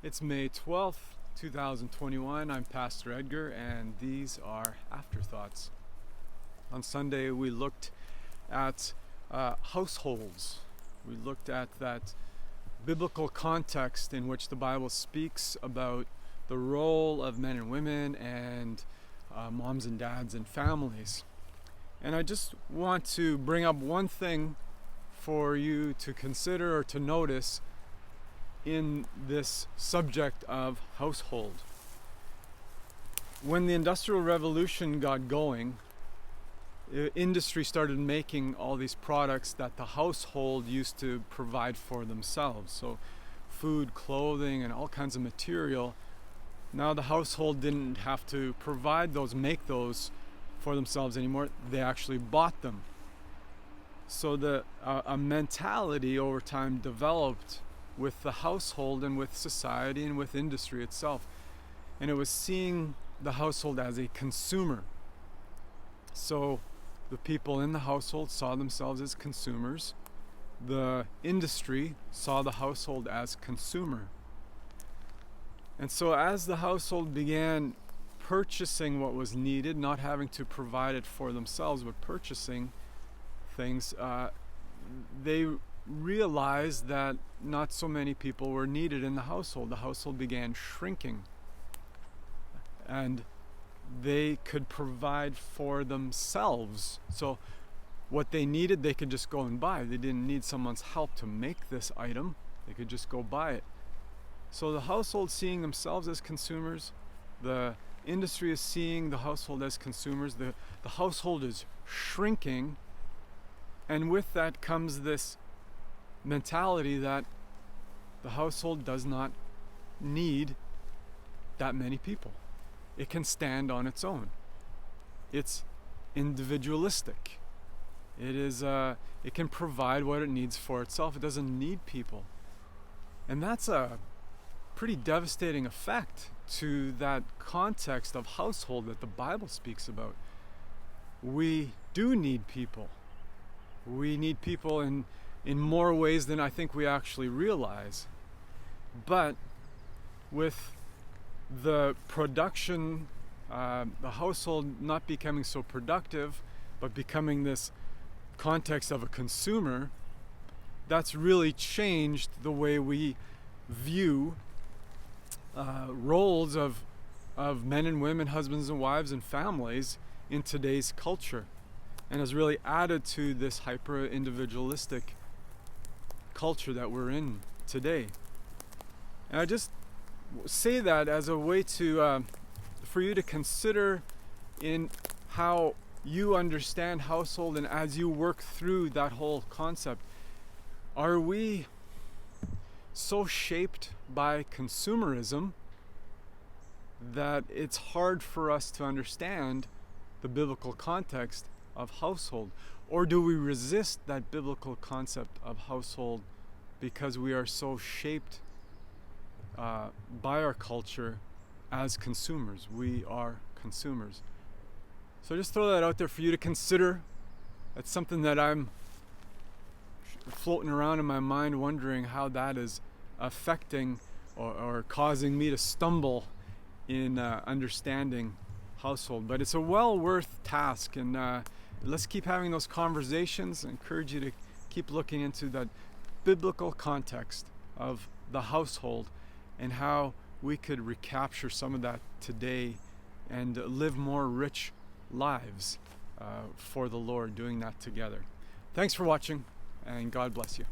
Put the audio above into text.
It's May 12th, 2021. I'm Pastor Edgar, and these are Afterthoughts. On Sunday, we looked at households. We looked at that biblical context in which the Bible speaks about the role of men and women and moms and dads and families. And I just want to bring up one thing for you to consider or to notice in this subject of household. When the Industrial Revolution got going, industry started making all these products that the household used to provide for themselves. So food, clothing, and all kinds of material. Now the household didn't have to provide those, make those for themselves anymore. They actually bought them. So a mentality over time developed with the household and with society and with industry itself. And it was seeing the household as a consumer. So the people in the household saw themselves as consumers. The industry saw the household as consumer. And so as the household began purchasing what was needed, not having to provide it for themselves, but purchasing things, they realized that not so many people were needed in the household. The household began shrinking, and they could provide for themselves. So what they needed, they could just go and buy. They didn't need someone's help to make this item. They could just go buy it. So the household seeing themselves as consumers, the industry is seeing the household as consumers. The household is shrinking, and with that comes this mentality that the household does not need that many people. It can stand on its own. It's individualistic. It can provide what it needs for itself. It doesn't need people. And that's a pretty devastating effect to that context of household that the Bible speaks about. We do need people. We need people in more ways than I think we actually realize. But with the production, the household not becoming so productive, but becoming this context of a consumer, that's really changed the way we view roles of men and women, husbands and wives and families in today's culture, and has really added to this hyper-individualistic culture that we're in today. And I just say that as a way to for you to consider in how you understand household, and as you work through that whole concept. Are we so shaped by consumerism that it's hard for us to understand the biblical context of household? Or do we resist that biblical concept of household because we are so shaped by our culture as consumers? We are consumers. So just throw that out there for you to consider. That's something that I'm floating around in my mind, wondering how that is affecting or causing me to stumble in understanding household. But it's a well worth task, and let's keep having those conversations. I encourage you to keep looking into that biblical context of the household and how we could recapture some of that today and live more rich lives for the Lord, doing that together. Thanks for watching, and God bless you.